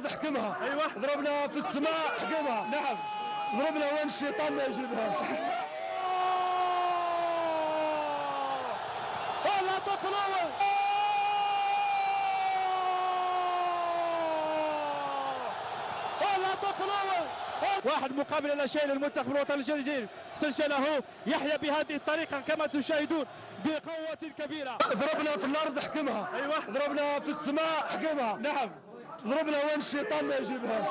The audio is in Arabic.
الارض حكمها. ايوه. ضربنا في السماء حكمها. نعم. ضربنا وين الشيطان ما يجيبهاش. الهدف الاول. الهدف الاول. واحد مقابل لا شيء للمنتخب الوطني الجزائري، سجله يحيى بهذه الطريقه كما تشاهدون بقوه كبيره. ضربنا في الارض حكمها. ايوه. ضربنا في السماء حكمها. نعم. ضربنا وين الشيطان ما يجيبهاش.